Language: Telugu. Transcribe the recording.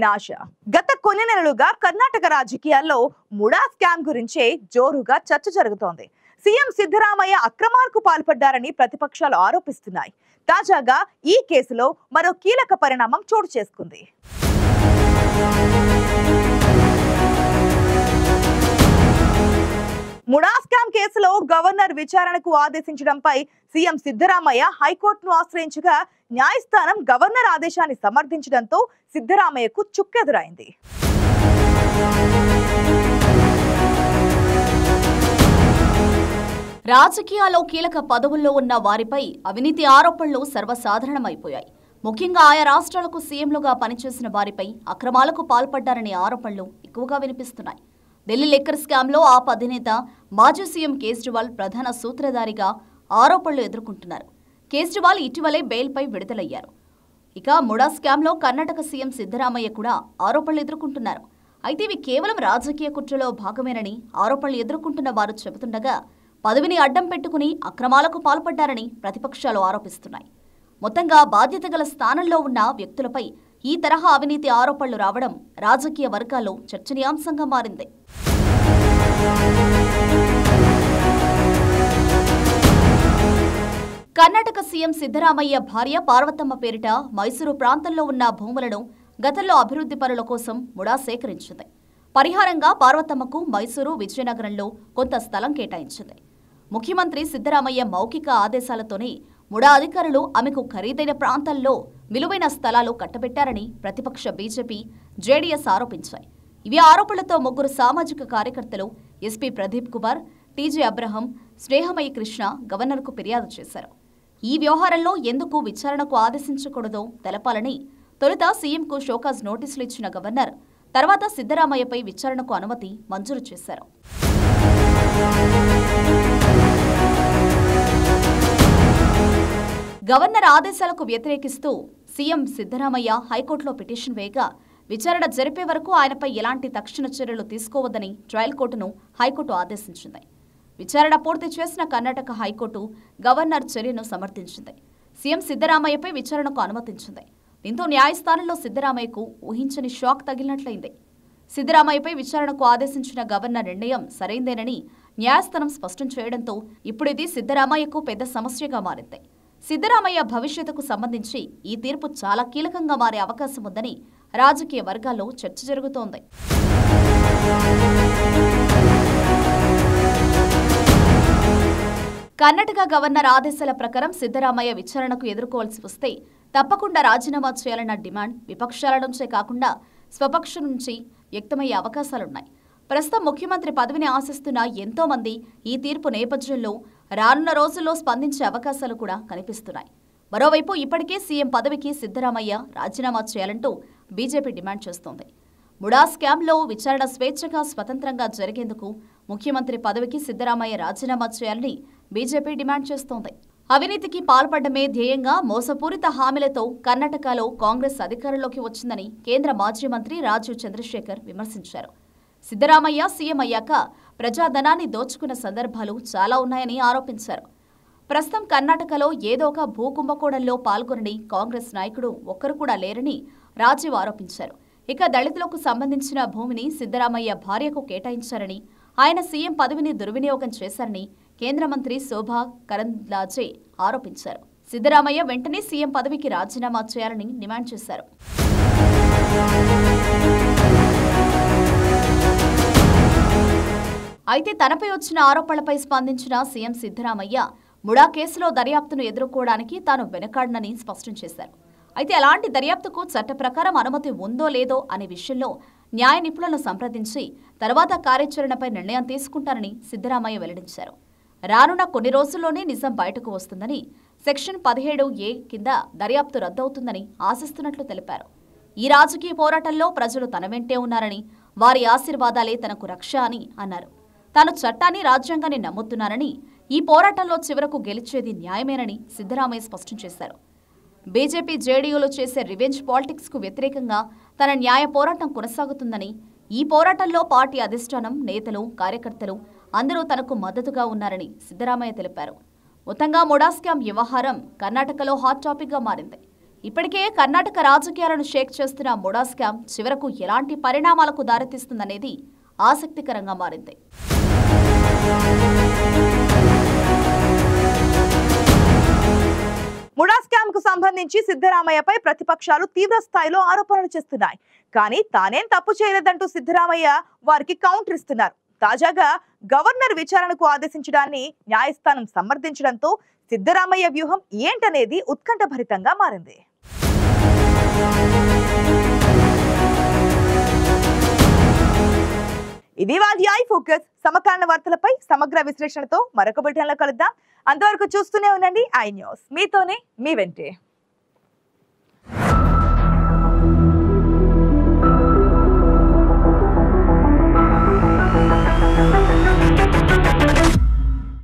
నిరాశ. గత కొన్ని నెలలుగా కర్ణాటక రాజకీయాల్లో ముడా స్కామ్ గురించే జోరుగా చర్చ జరుగుతోంది. సీఎం సిద్ధరామయ్య అక్రమాలకు పాల్పడ్డారని ప్రతిపక్షాలు ఆరోపిస్తున్నాయి. తాజాగా ఈ కేసులో మరో కీలక పరిణామం చోటు చేసుకుంది. ముడా స్కామ్ కేసులో గవర్నర్ విచారణకు ఆదేశించడంపై సీఎం సిద్ధరామయ్య హైకోర్టును ఆశ్రయించగా న్యాయస్థానం గవర్నర్ ఆదేశాన్ని సమర్థించడంతో సిద్ధరామయ్యకు చుక్కెదురైంది. రాజకీయాల్లో కీలక పదవుల్లో ఉన్న వారిపై అవినీతి ఆరోపణలు సర్వసాధారణమైపోయాయి. ముఖ్యంగా ఆయా రాష్ట్రాలకు సీఎంలుగా పనిచేసిన వారిపై అక్రమాలకు పాల్పడ్డారనే ఆరోపణలు ఎక్కువగా వినిపిస్తున్నాయి. ఢిల్లీ లిక్కర్ స్కామ్లో ఆప్ అధినేత మాజీ సీఎం కేజ్రీవాల్ ప్రధాన సూత్రధారిగా ఆరోపణలు ఎదుర్కొంటున్నారు. కేజ్రీవాల్ ఇటీవలే బెయిల్పై విడుదలయ్యారు. ఇక ముడా స్కామ్లో కర్ణాటక సీఎం సిద్ధరామయ్య కూడా ఆరోపణలు ఎదుర్కొంటున్నారు. అయితే ఇవి కేవలం రాజకీయ కుట్రలో భాగమేనని ఆరోపణలు ఎదుర్కొంటున్న వారు చెబుతుండగా పదవిని అడ్డం పెట్టుకుని అక్రమాలకు పాల్పడ్డారని ప్రతిపక్షాలు ఆరోపిస్తున్నాయి. మొత్తంగా బాధ్యత గల స్థానంలో ఉన్న వ్యక్తులపై ఈ తరహా అవినీతి ఆరోపణలు రావడం రాజకీయ వర్గాల్లో చర్చనీయాంశంగా మారింది. కర్ణాటక సీఎం సిద్ధరామయ్య భార్య పార్వతమ్మ పేరిట మైసూరు ప్రాంతంలో ఉన్న భూములను గతంలో అభివృద్ధి పనుల కోసం ముడా సేకరించింది. పరిహారంగా పార్వతమ్మకు మైసూరు, విజయనగరంలో కొంత స్థలం కేటాయించింది. ముఖ్యమంత్రి సిద్ధరామయ్య మౌఖిక ఆదేశాలతోనే ముడా అధికారులు ఆమెకు ఖరీదైన ప్రాంతాల్లో విలువైన స్థలాలు కట్టబెట్టారని ప్రతిపక్ష బీజేపీ, జేడీఎస్ ఆరోపించాయి. ఇవి ఆరోపణలతో ముగ్గురు సామాజిక కార్యకర్తలు ఎస్పీ ప్రదీప్ కుమార్, టీజే అబ్రహం, స్నేహమయ్య కృష్ణ గవర్నర్కు ఫిర్యాదు చేశారు. ఈ వ్యవహారంలో ఎందుకు విచారణకు ఆదేశించకూడదో తెలపాలని తొలుత సీఎంకు షోకాజ్ నోటీసులు ఇచ్చిన గవర్నర్ తర్వాత సిద్ధరామయ్యపై విచారణకు అనుమతి మంజూరు చేశారు. గవర్నర్ ఆదేశాలకు వ్యతిరేకిస్తూ సీఎం సిద్ధరామయ్య హైకోర్టులో పిటిషన్ వేయగా విచారణ జరిపే వరకు ఆయనపై ఎలాంటి తక్షణ చర్యలు తీసుకోవద్దని ట్రయల్ కోర్టును హైకోర్టు ఆదేశించింది. విచారణ పూర్తి చేసిన కర్ణాటక హైకోర్టు గవర్నర్ చర్యను సమర్థించింది. సీఎం సిద్ధరామయ్యపై విచారణకు అనుమతించింది. దీంతో న్యాయస్థానంలో సిద్ధరామయ్యకు ఊహించని షాక్ తగిలినట్లయింది. సిద్ధరామయ్యపై విచారణకు ఆదేశించిన గవర్నర్ నిర్ణయం సరైందేనని న్యాయస్థానం స్పష్టం చేయడంతో ఇప్పుడు ఇది సిద్ధరామయ్యకు పెద్ద సమస్యగా మారింది. సిద్ధరామయ్య భవిష్యత్తుకు సంబంధించి ఈ తీర్పు చాలా కీలకంగా మారే అవకాశం ఉందని రాజకీయ వర్గాల్లో చర్చ జరుగుతోంది. కర్ణాటక గవర్నర్ ఆదేశాల ప్రకారం సిద్ధరామయ్య విచారణకు ఎదుర్కోవాల్సి వస్తే తప్పకుండా రాజీనామా చేయాలన్న డిమాండ్ విపక్షాల నుంచే కాకుండా స్వపక్షం నుంచి వ్యక్తమయ్యే అవకాశాలున్నాయి. ప్రస్తుతం ముఖ్యమంత్రి పదవిని ఆశిస్తున్న ఎంతో మంది ఈ తీర్పు నేపథ్యంలో రానున్న రోజుల్లో స్పందించే అవకాశాలు కూడా కనిపిస్తున్నాయి. మరోవైపు ఇప్పటికే సీఎం పదవికి సిద్ధరామయ్య రాజీనామా చేయాలంటూ బీజేపీ డిమాండ్ చేస్తోంది. ముడా స్కామ్లో విచారణ స్వేచ్ఛగా స్వతంత్రంగా జరిగేందుకు ముఖ్యమంత్రి పదవికి సిద్ధరామయ్య రాజీనామా చేయాలని బీజేపీ డిమాండ్ చేస్తోంది. అవినీతికి పాల్పడమే ధ్యేయంగా మోసపూరిత హామీలతో కర్ణాటకలో కాంగ్రెస్ అధికారంలోకి వచ్చిందని కేంద్ర మాజీ మంత్రి రాజీవ్ చంద్రశేఖర్ విమర్శించారు. సిద్ధరామయ్య సీఎం అయ్యాక ప్రజాధనాన్ని దోచుకున్న సందర్భాలు చాలా ఉన్నాయని ఆరోపించారు. ప్రస్తుతం కర్ణాటకలో ఏదో ఒక భూకుంభకోణంలో పాల్గొనని కాంగ్రెస్ నాయకుడు ఒక్కరు కూడా లేరని రాజీవ్ ఆరోపించారు. ఇక దళితులకు సంబంధించిన భూమిని సిద్ధరామయ్య భార్యకు కేటాయించారని, ఆయన సీఎం పదవిని దుర్వినియోగం చేశారని కేంద్ర మంత్రి శోభా కరంద్లాజే ఆరోపించారు. సిద్ధరామయ్య వెంటనే సీఎం పదవికి రాజీనామా చేయాలని డిమాండ్ చేశారు. అయితే తనపై వచ్చిన ఆరోపణలపై స్పందించిన సీఎం సిద్ధరామయ్య ముడా కేసులో దర్యాప్తును ఎదుర్కోవడానికి తాను వెనకాడనని స్పష్టం చేశారు. అయితే అలాంటి దర్యాప్తుకు చట్ట ప్రకారం అనుమతి ఉందో లేదో అనే విషయంలో న్యాయ నిపుణులను సంప్రదించి తర్వాత కార్యాచరణపై నిర్ణయం తీసుకుంటారని సిద్ధరామయ్య వెల్లడించారు. రానున్న కొన్ని రోజుల్లోనే నిజం బయటకు వస్తుందని, సెక్షన్ 17A కింద దర్యాప్తు రద్దవుతుందని ఆశిస్తున్నట్లు తెలిపారు. ఈ రాజకీయ పోరాటంలో ప్రజలు తన వెంటే ఉన్నారని, వారి ఆశీర్వాదాలే తనకు రక్ష అని అన్నారు. తాను చట్టాన్ని, రాజ్యాంగాన్ని నమ్ముతున్నారని, ఈ పోరాటంలో చివరకు గెలిచేది న్యాయమేనని సిద్ధరామయ్య స్పష్టం చేశారు. బీజేపీ, జేడీయూలు చేసే రివెంజ్ పాలిటిక్స్కు వ్యతిరేకంగా తన న్యాయ పోరాటం కొనసాగుతుందని, ఈ పోరాటంలో పార్టీ అధిష్టానం, నేతలు, కార్యకర్తలు అందరూ తనకు మద్దతుగా ఉన్నారని సిద్ధరామయ్య తెలిపారు. మొత్తంగా ముడా స్కామ్ వ్యవహారం కర్ణాటకలో హాట్ టాపిక్గా మారింది. ఇప్పటికే కర్ణాటక రాజకీయాలను షేక్ చేస్తున్న ముడా స్కామ్ చివరకు ఎలాంటి పరిణామాలకు దారితీస్తుందనేది ఆసక్తికరంగా మారింది. ముడా స్కామ్ కు సంబంధించి సిద్ధరామయ్యపై ప్రతిపక్షాలు తీవ్ర స్థాయిలో ఆరోపణలు చేస్తున్నాయి. కానీ తానేం తప్పు చేయలేదంటూ సిద్ధరామయ్య వారికి కౌంటర్ ఇస్తున్నారు. తాజాగా గవర్నర్ విచారణకు ఆదేశించడాన్ని న్యాయస్థానం సమర్థించడంతో సిద్ధరామయ్య వ్యూహం ఏంటనేది ఉత్కంఠభరితంగా మారింది. ఇది వాటి ఐ ఫోకస్. సమకాలీన వార్తలపై సమగ్ర విశ్లేషణతో మరొక బులెటిన్లో కలుద్దాం. అంతవరకు చూస్తూనే ఉండండి ఐ న్యూస్. మీతోనే మీ వెంటే.